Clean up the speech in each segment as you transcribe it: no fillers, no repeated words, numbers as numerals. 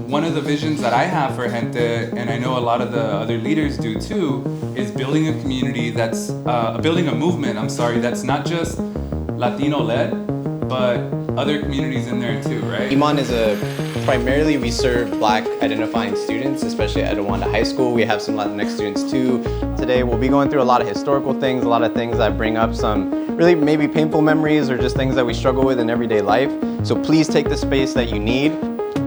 one of the visions that I have for Gente, and I know a lot of the other leaders do too, is building a community that's, building a movement, that's not just Latino-led, but other communities in there too, right? YMAN is primarily we serve Black identifying students, especially at Rwanda High School. We have some Latinx students too. Today we'll be going through a lot of historical things, a lot of things that bring up some really maybe painful memories or just things that we struggle with in everyday life. So please take the space that you need.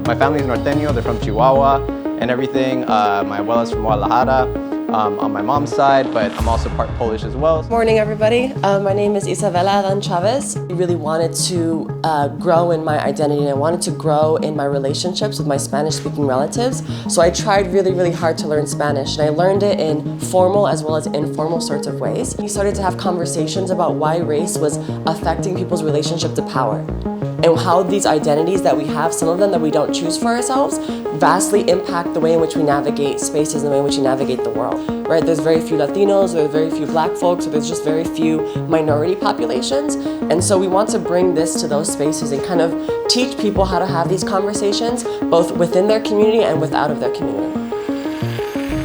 My family is Norteño, they're from Chihuahua and everything. My abuela's from Guadalajara. On my mom's side, but I'm also part Polish as well. Morning, everybody. My name is Isabella Adan Chavez. I really wanted to grow in my identity, and I wanted to grow in my relationships with my Spanish-speaking relatives. So I tried really, really hard to learn Spanish, and I learned it in formal as well as informal sorts of ways. We started to have conversations about why race was affecting people's relationship to power, and how these identities that we have, some of them that we don't choose for ourselves, vastly impact the way in which we navigate spaces and the way in which we navigate the world, right? There's very few Latinos, there's very few Black folks, so there's just very few minority populations. And so we want to bring this to those spaces and kind of teach people how to have these conversations, both within their community and without of their community.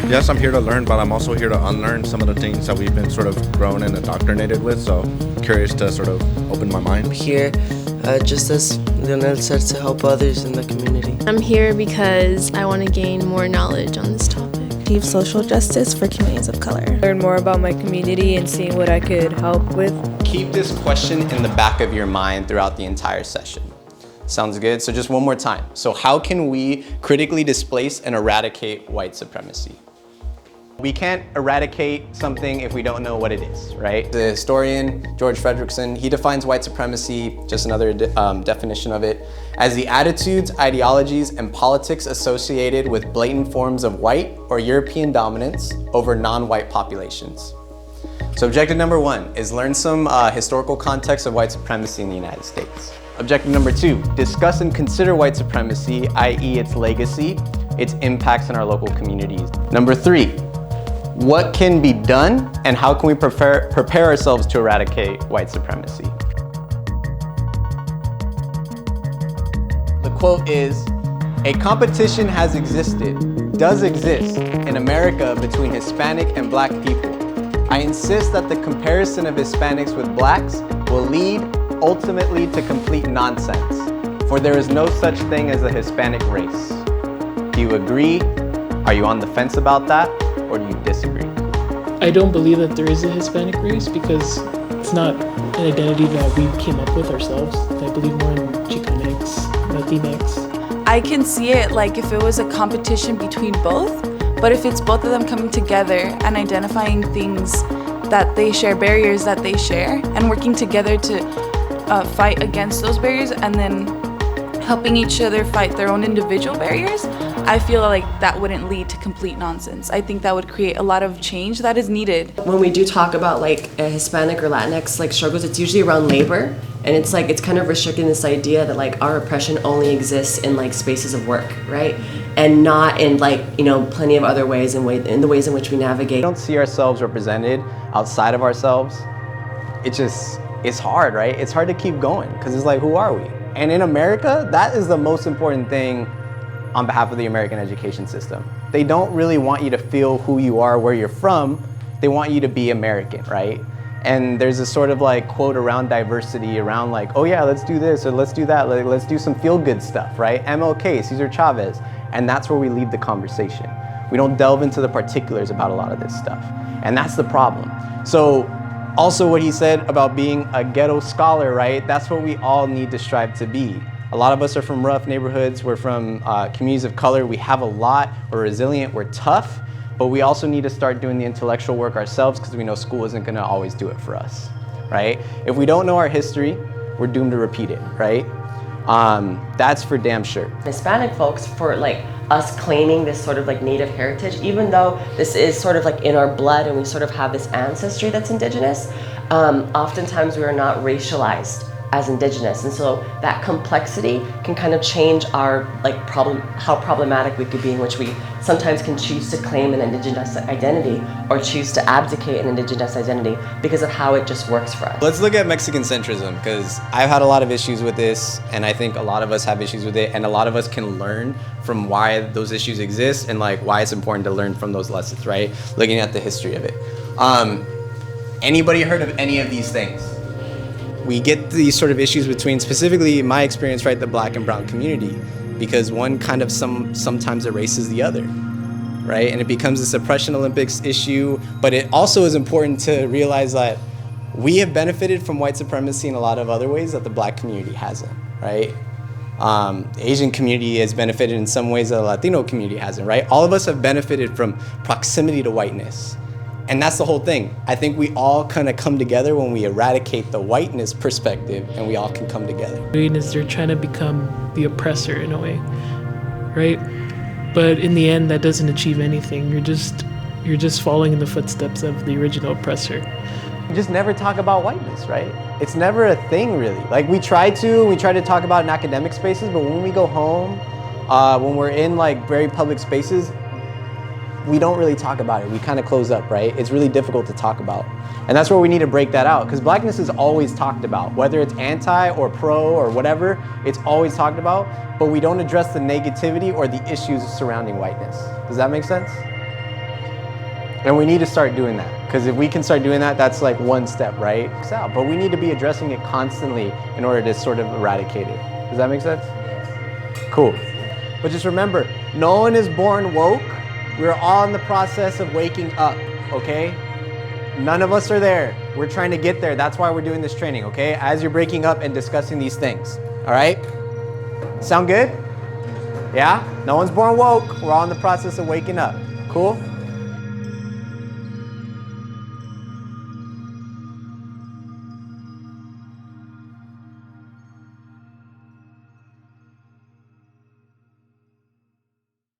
Yes, I'm here to learn, but I'm also here to unlearn some of the things that we've been sort of grown and indoctrinated with, so I'm curious to sort of open my mind. I'm here just as Lionel said, to help others in the community. I'm here because I want to gain more knowledge on this topic. Achieve social justice for communities of color. Learn more about my community and see what I could help with. Keep this question in the back of your mind throughout the entire session. Sounds good? So just one more time. So how can we critically displace and eradicate white supremacy? We can't eradicate something if we don't know what it is, right? The historian, George Fredrickson, he defines white supremacy, just another definition of it, as the attitudes, ideologies, and politics associated with blatant forms of white or European dominance over non-white populations. So objective number 1 is learn some historical context of white supremacy in the United States. Objective number 2, discuss and consider white supremacy, i.e. its legacy, its impacts in our local communities. Number 3, what can be done and how can we prepare ourselves to eradicate white supremacy? The quote is, "A competition has existed, does exist, in America between Hispanic and Black people. I insist that the comparison of Hispanics with Blacks will lead ultimately to complete nonsense, for there is no such thing as a Hispanic race. Do you agree? Are you on the fence about that? Or do you disagree?" I don't believe that there is a Hispanic race because it's not an identity that we came up with ourselves. I believe more in Chicanx, Latinx. I can see it like if it was a competition between both, but if it's both of them coming together and identifying things that they share, barriers that they share, and working together to fight against those barriers and then helping each other fight their own individual barriers, I feel like that wouldn't lead to complete nonsense. I think that would create a lot of change that is needed. When we do talk about like a Hispanic or Latinx like struggles, it's usually around labor, and it's kind of restricting this idea that like our oppression only exists in like spaces of work, right? And not in plenty of other ways in the ways in which we navigate. We don't see ourselves represented outside of ourselves. It's hard, right? It's hard to keep going because it's like, who are we? And in America, that is the most important thing on behalf of the American education system. They don't really want you to feel who you are, where you're from. They want you to be American, right? And there's a sort of like quote around diversity, around like, oh yeah, let's do this or let's do that, like, let's do some feel-good stuff, right? MLK, Cesar Chavez, and that's where we leave the conversation. We don't delve into the particulars about a lot of this stuff, and that's the problem. So also what he said about being a ghetto scholar, right? That's what we all need to strive to be. A lot of us are from rough neighborhoods, we're from communities of color, we have a lot, we're resilient, we're tough, but we also need to start doing the intellectual work ourselves because we know school isn't gonna always do it for us, right? If we don't know our history, we're doomed to repeat it, right? That's for damn sure. Hispanic folks, for like us claiming this sort of like native heritage, even though this is sort of like in our blood and we sort of have this ancestry that's indigenous, oftentimes we are not racialized as Indigenous. And so that complexity can kind of change our how problematic we could be, in which we sometimes can choose to claim an Indigenous identity or choose to abdicate an Indigenous identity because of how it just works for us. Let's look at Mexican centrism, because I've had a lot of issues with this, and I think a lot of us have issues with it, and a lot of us can learn from why those issues exist and like why it's important to learn from those lessons, right? Looking at the history of it. Anybody heard of any of these things? We get these sort of issues between, specifically in my experience, right, the Black and brown community, because one kind of sometimes erases the other, right? And it becomes this oppression Olympics issue, but it also is important to realize that we have benefited from white supremacy in a lot of other ways that the Black community hasn't, right? Asian community has benefited in some ways that the Latino community hasn't, right? All of us have benefited from proximity to whiteness. And that's the whole thing. I think we all kind of come together when we eradicate the whiteness perspective, and we all can come together. Is they're trying to become the oppressor in a way, right? But in the end, that doesn't achieve anything. You're just following in the footsteps of the original oppressor. We just never talk about whiteness, right? It's never a thing, really. Like we try to talk about it in academic spaces, but when we go home, when we're in like very public spaces, we don't really talk about it. We kind of close up, right? It's really difficult to talk about. And that's where we need to break that out, because Blackness is always talked about, whether it's anti or pro or whatever, it's always talked about, but we don't address the negativity or the issues surrounding whiteness. Does that make sense? And we need to start doing that, because if we can start doing that, that's like one step, right? But we need to be addressing it constantly in order to sort of eradicate it. Does that make sense? Cool. But just remember, no one is born woke. We're all in the process of waking up, okay? None of us are there. We're trying to get there. That's why we're doing this training, okay? As you're breaking up and discussing these things, all right? Sound good? Yeah? No one's born woke. We're all in the process of waking up. Cool?